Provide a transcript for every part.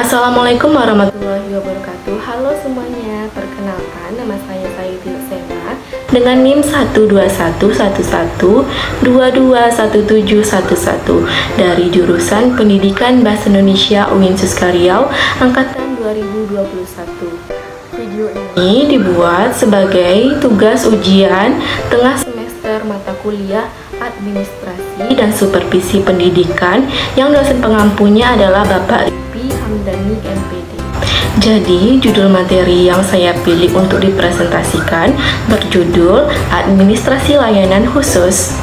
Assalamualaikum warahmatullahi wabarakatuh. Halo semuanya, perkenalkan nama saya Saidi Sena dengan NIM 12111221711 dari jurusan Pendidikan Bahasa Indonesia UIN Suskaryau angkatan 2021. Video ini dibuat sebagai tugas ujian tengah semester mata kuliah Administrasi dan Supervisi Pendidikan yang dosen pengampunya adalah Bapak Ripi Hamdani MPD. Jadi, judul materi yang saya pilih untuk dipresentasikan berjudul Administrasi Layanan Khusus.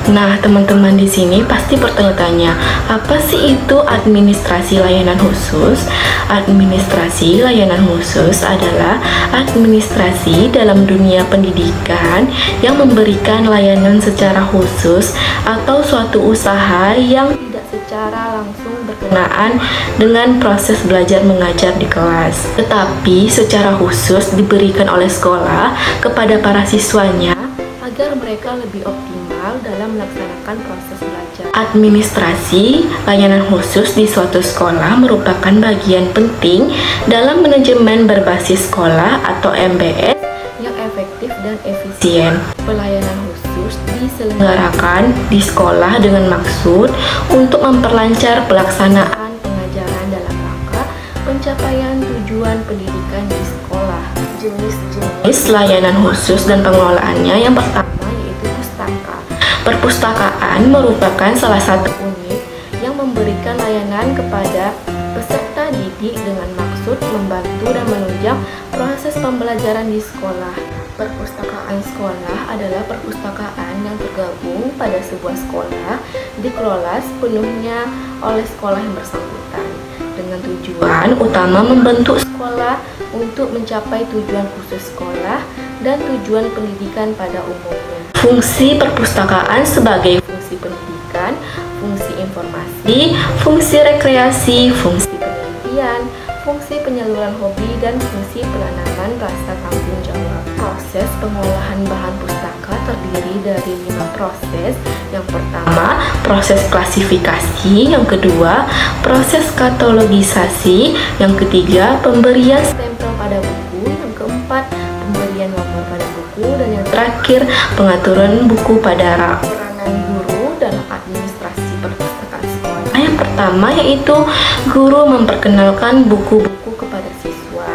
Nah, teman-teman di sini pasti bertanya-tanya, apa sih itu administrasi layanan khusus? Administrasi layanan khusus adalah administrasi dalam dunia pendidikan yang memberikan layanan secara khusus atau suatu usaha yang tidak secara langsung berkenaan dengan proses belajar mengajar di kelas, tetapi secara khusus diberikan oleh sekolah kepada para siswanya agar mereka lebih optimal dalam melaksanakan proses belajar. Administrasi layanan khusus di suatu sekolah merupakan bagian penting dalam manajemen berbasis sekolah atau MBS yang efektif dan efisien. Pelayanan khusus diselenggarakan di sekolah dengan maksud untuk memperlancar pelaksanaan pengajaran dalam rangka pencapaian tujuan pendidikan di sekolah. Jenis layanan khusus dan pengelolaannya yang pertama yaitu pustaka. Perpustakaan merupakan salah satu unit yang memberikan layanan kepada peserta didik dengan maksud membantu dan menunjang proses pembelajaran di sekolah. Perpustakaan sekolah adalah perpustakaan yang tergabung pada sebuah sekolah dikelola sepenuhnya oleh sekolah yang bersangkutan dengan tujuan utama membentuk sekolah untuk mencapai tujuan khusus sekolah dan tujuan pendidikan pada umumnya. Fungsi perpustakaan sebagai fungsi pendidikan, fungsi informasi, fungsi rekreasi, fungsi penelitian, fungsi penyaluran hobi, dan fungsi penanaman rasa tanggung jawab. Proses pengolahan bahan pustaka terdiri dari 5 proses. Yang pertama, proses klasifikasi. Yang kedua, proses katalogisasi. Yang ketiga, pemberian stempel pada buku. Yang keempat, pemberian nomor pada buku. Dan yang terakhir, pengaturan buku pada rak. Peranan guru dalam administrasi perpustakaan sekolah. Yang pertama yaitu guru memperkenalkan buku-buku kepada siswa.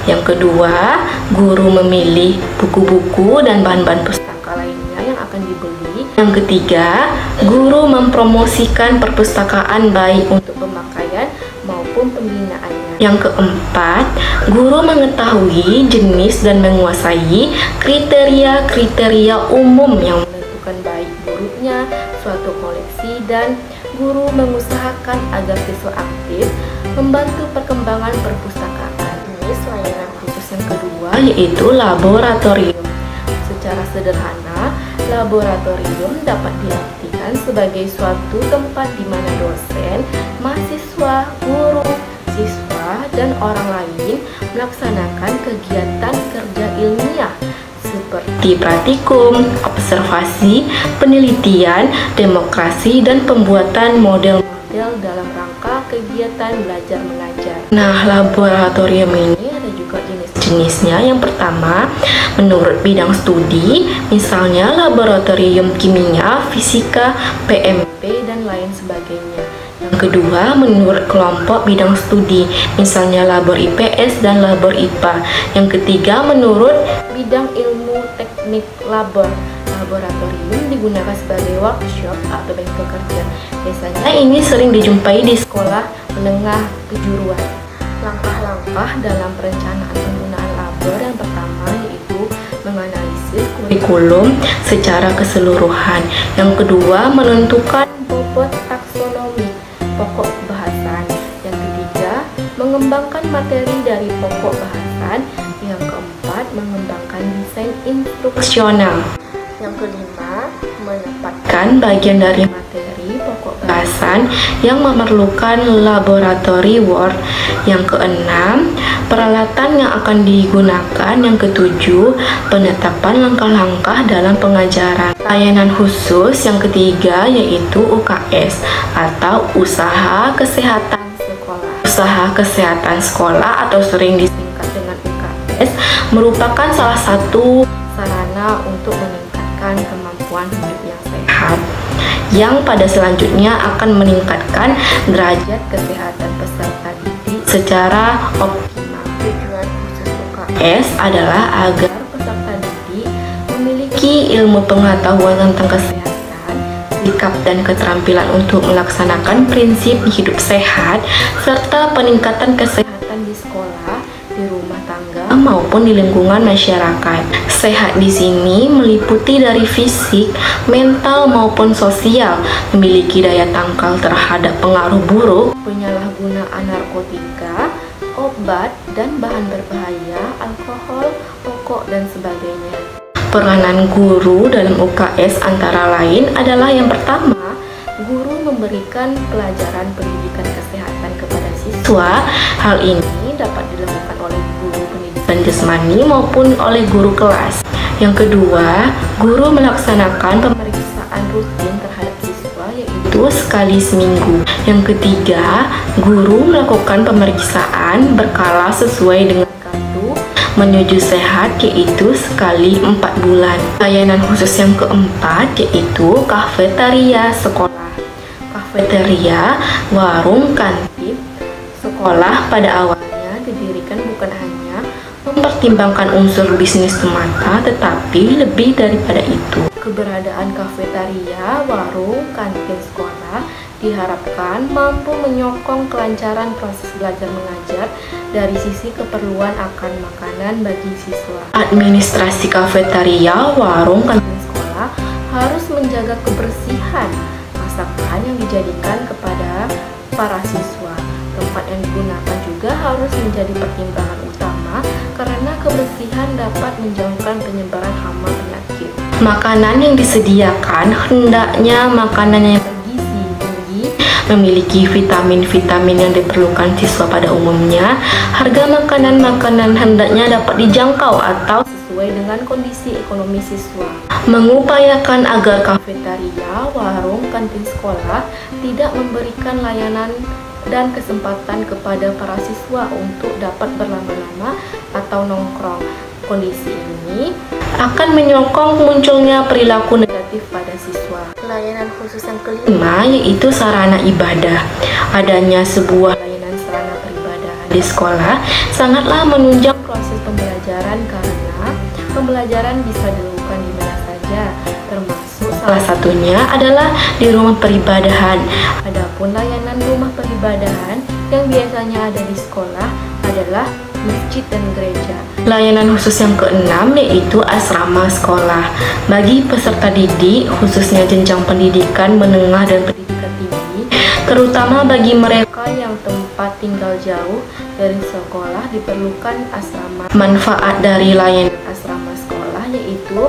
Yang kedua, guru memilih buku-buku dan bahan-bahan pustaka lainnya yang akan dibeli. Yang ketiga, guru mempromosikan perpustakaan baik untuk pemakaian maupun pembinaannya. Yang keempat, guru mengetahui jenis dan menguasai kriteria-kriteria umum yang menentukan baik buruknya suatu koleksi, dan guru mengusahakan agar siswa aktif membantu perkembangan perpustakaan. Jenis layanan khusus yang kedua yaitu laboratorium. Secara sederhana, laboratorium dapat diartikan sebagai suatu tempat di mana dosen, mahasiswa, guru, siswa, dan orang lain melaksanakan kegiatan kerja ilmiah seperti praktikum, observasi, penelitian, demokrasi, dan pembuatan model-model dalam rangka kegiatan belajar mengajar. Nah, laboratorium ini ada juga jenis-jenisnya. Yang pertama, menurut bidang studi, misalnya laboratorium kimia, fisika, PMP, dan lain sebagainya. Yang kedua, menurut kelompok bidang studi, misalnya labor IPS dan labor IPA. Yang ketiga, menurut bidang ilmu teknik labor. Laboratorium digunakan sebagai workshop atau bengkel kerja. Biasanya ini sering dijumpai di sekolah menengah kejuruan. Langkah-langkah dalam perencanaan penggunaan labor yang pertama yaitu menganalisis kurikulum secara keseluruhan. Yang kedua, menentukan bobot taksonomi pokok bahasan. Yang ketiga, mengembangkan materi dari pokok bahasan. Yang keempat, mengembangkan desain instruksional. Yang kelima, menempatkan bagian dari materi pokok bahasan yang memerlukan laboratory work. Yang keenam, peralatan yang akan digunakan. Yang ketujuh, penetapan langkah-langkah dalam pengajaran. Layanan khusus yang ketiga yaitu UKS atau Usaha Kesehatan Sekolah. Usaha Kesehatan Sekolah atau sering disingkat dengan UKS merupakan salah satu sarana untuk meningkatkan kemampuan hidup yang sehat, yang pada selanjutnya akan meningkatkan derajat kesehatan peserta didik secara optimal. Tujuan khusus UKS adalah agar peserta didik memiliki ilmu pengetahuan tentang kesehatan, sikap dan keterampilan untuk melaksanakan prinsip hidup sehat, serta peningkatan kesehatan di sekolah, di rumah tangga, maupun di lingkungan masyarakat. Sehat di sini meliputi dari fisik, mental, maupun sosial, memiliki daya tangkal terhadap pengaruh buruk, penyalahgunaan narkotika, obat, dan bahan berbahaya, alkohol, rokok, dan sebagainya. Peranan guru dalam UKS antara lain adalah yang pertama, guru memberikan pelajaran pendidikan kesehatan kepada siswa. Hal ini dapat dilakukan oleh guru pendidikan jasmani maupun oleh guru kelas. Yang kedua, guru melaksanakan pemeriksaan rutin terhadap siswa, yaitu sekali seminggu. Yang ketiga, guru melakukan pemeriksaan berkala sesuai dengan kartu menuju sehat, yaitu sekali 4 bulan. Layanan khusus yang keempat yaitu kafetaria sekolah. Kafetaria, warung kantin sekolah pada awalnya didirikan bukan hanya mempertimbangkan unsur bisnis semata, tetapi lebih daripada itu. Keberadaan kafetaria, warung, kantin sekolah diharapkan mampu menyokong kelancaran proses belajar mengajar dari sisi keperluan akan makanan bagi siswa. Administrasi kafetaria, warung, kantin sekolah harus menjaga kebersihan masakan yang dijadikan kepada para siswa. Tempat yang digunakan juga harus menjadi pertimbangan utama karena kebersihan dapat menjauhkan penyebaran hama penyakit. Makanan yang disediakan hendaknya makanan yang bergizi tinggi, memiliki vitamin-vitamin yang diperlukan siswa pada umumnya. Harga makanan-makanan hendaknya dapat dijangkau atau sesuai dengan kondisi ekonomi siswa. Mengupayakan agar kafetaria, warung, kantin sekolah tidak memberikan layanan dan kesempatan kepada para siswa untuk dapat berlama-lama atau nongkrong. Kondisi ini akan menyokong munculnya perilaku negatif pada siswa. Layanan khusus yang kelima yaitu sarana ibadah. Adanya sebuah layanan sarana peribadahan di sekolah sangatlah menunjang proses pembelajaran karena pembelajaran bisa dilakukan di mana saja, termasuk salah satunya adalah di rumah peribadahan. Adapun layanan rumah peribadahan yang biasanya ada di sekolah adalah masjid dan gereja. Layanan khusus yang keenam yaitu asrama sekolah. Bagi peserta didik, khususnya jenjang pendidikan menengah dan pendidikan tinggi, terutama bagi mereka yang tempat tinggal jauh dari sekolah, diperlukan asrama. Manfaat dari layanan asrama sekolah yaitu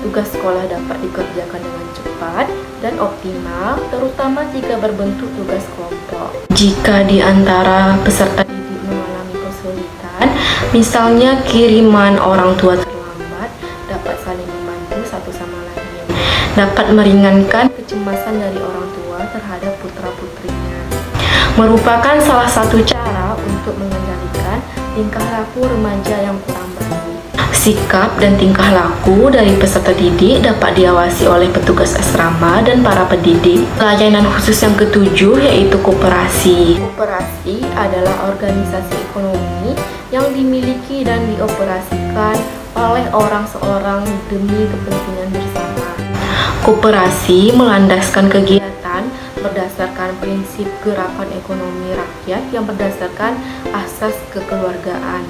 tugas sekolah dapat dikerjakan dengan cepat dan optimal, terutama jika berbentuk tugas kelompok. Jika di antara peserta didik mengalami kesulitan, misalnya kiriman orang tua terlambat, dapat saling membantu satu sama lain. Dapat meringankan kecemasan dari orang tua terhadap putra-putrinya. Merupakan salah satu cara untuk mengendalikan tingkah laku remaja yang kurang baik. Sikap dan tingkah laku dari peserta didik dapat diawasi oleh petugas asrama dan para pendidik. Layanan khusus yang ketujuh yaitu koperasi. Koperasi adalah organisasi ekonomi yang dimiliki dan dioperasikan oleh orang seorang demi kepentingan bersama. Koperasi melandaskan kegiatan berdasarkan prinsip gerakan ekonomi rakyat yang berdasarkan asas kekeluargaan.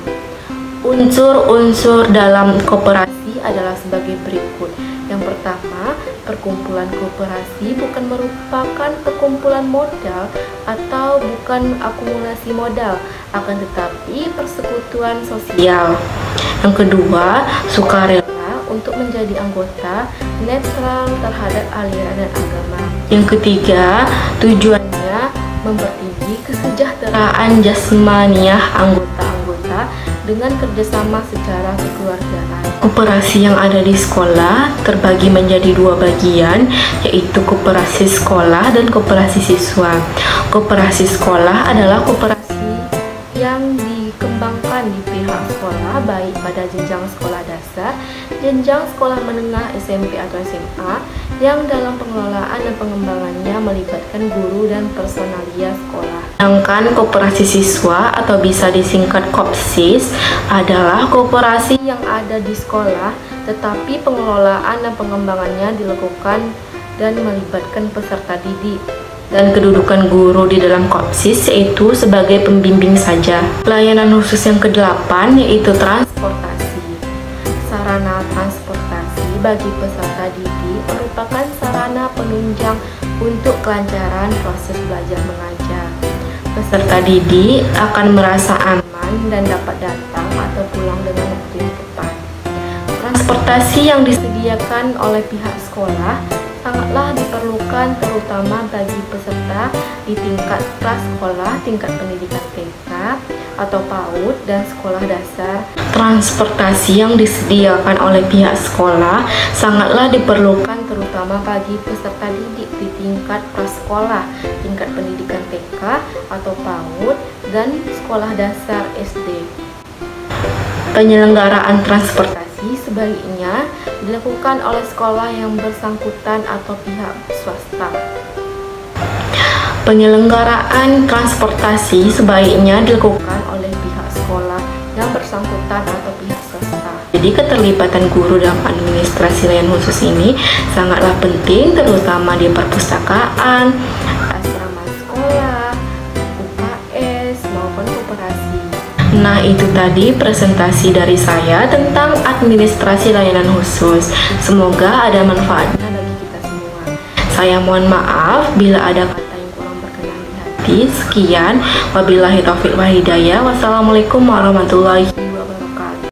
Unsur-unsur dalam koperasi adalah sebagai berikut. Yang pertama, perkumpulan koperasi bukan merupakan perkumpulan modal atau bukan akumulasi modal, akan tetapi persekutuan sosial. Yang kedua, sukarela untuk menjadi anggota, netral terhadap aliran dan agama. Yang ketiga, tujuannya mempertinggi kesejahteraan jasmaniah anggota-anggota dengan kerjasama secara kekeluargaan. Koperasi yang ada di sekolah terbagi menjadi dua bagian, yaitu koperasi sekolah dan koperasi siswa. Koperasi sekolah adalah koperasi yang dikembangkan di pihak sekolah, baik pada jenjang sekolah dasar, jenjang sekolah menengah SMP atau SMA, yang dalam pengelolaan dan pengembangannya melibatkan guru dan personalia sekolah. Sedangkan koperasi siswa atau bisa disingkat KOPSIS adalah koperasi yang ada di sekolah, tetapi pengelolaan dan pengembangannya dilakukan dan melibatkan peserta didik. Dan kedudukan guru di dalam KOPSIS yaitu sebagai pembimbing saja. Layanan khusus yang ke-8 yaitu transportasi. Sarana transportasi bagi peserta didik merupakan sarana penunjang untuk kelancaran proses belajar mengajar. Peserta didik akan merasa aman dan dapat datang atau pulang dengan waktu yang tepat. Transportasi yang disediakan oleh pihak sekolah sangatlah diperlukan terutama bagi peserta di tingkat prasekolah, tingkat pendidikan TK atau PAUD dan sekolah dasar. Transportasi yang disediakan oleh pihak sekolah sangatlah diperlukan terutama bagi peserta didik di tingkat prasekolah, tingkat pendidikan TK atau PAUD dan sekolah dasar SD. Penyelenggaraan transportasi sebaiknya dilakukan oleh sekolah yang bersangkutan atau pihak swasta. Penyelenggaraan transportasi sebaiknya dilakukan oleh pihak sekolah yang bersangkutan atau pihak swasta. Jadi keterlibatan guru dalam administrasi layanan khusus ini sangatlah penting, terutama di perpustakaan, asrama sekolah, UKS maupun koperasi. Nah, itu tadi presentasi dari saya tentang administrasi layanan khusus. Semoga ada manfaatnya bagi kita semua. Saya mohon maaf bila ada kata yang kurang berkenan di hati. Sekian, wabillahi taufiq wal hidayah. Wassalamualaikum warahmatullahi wabarakatuh.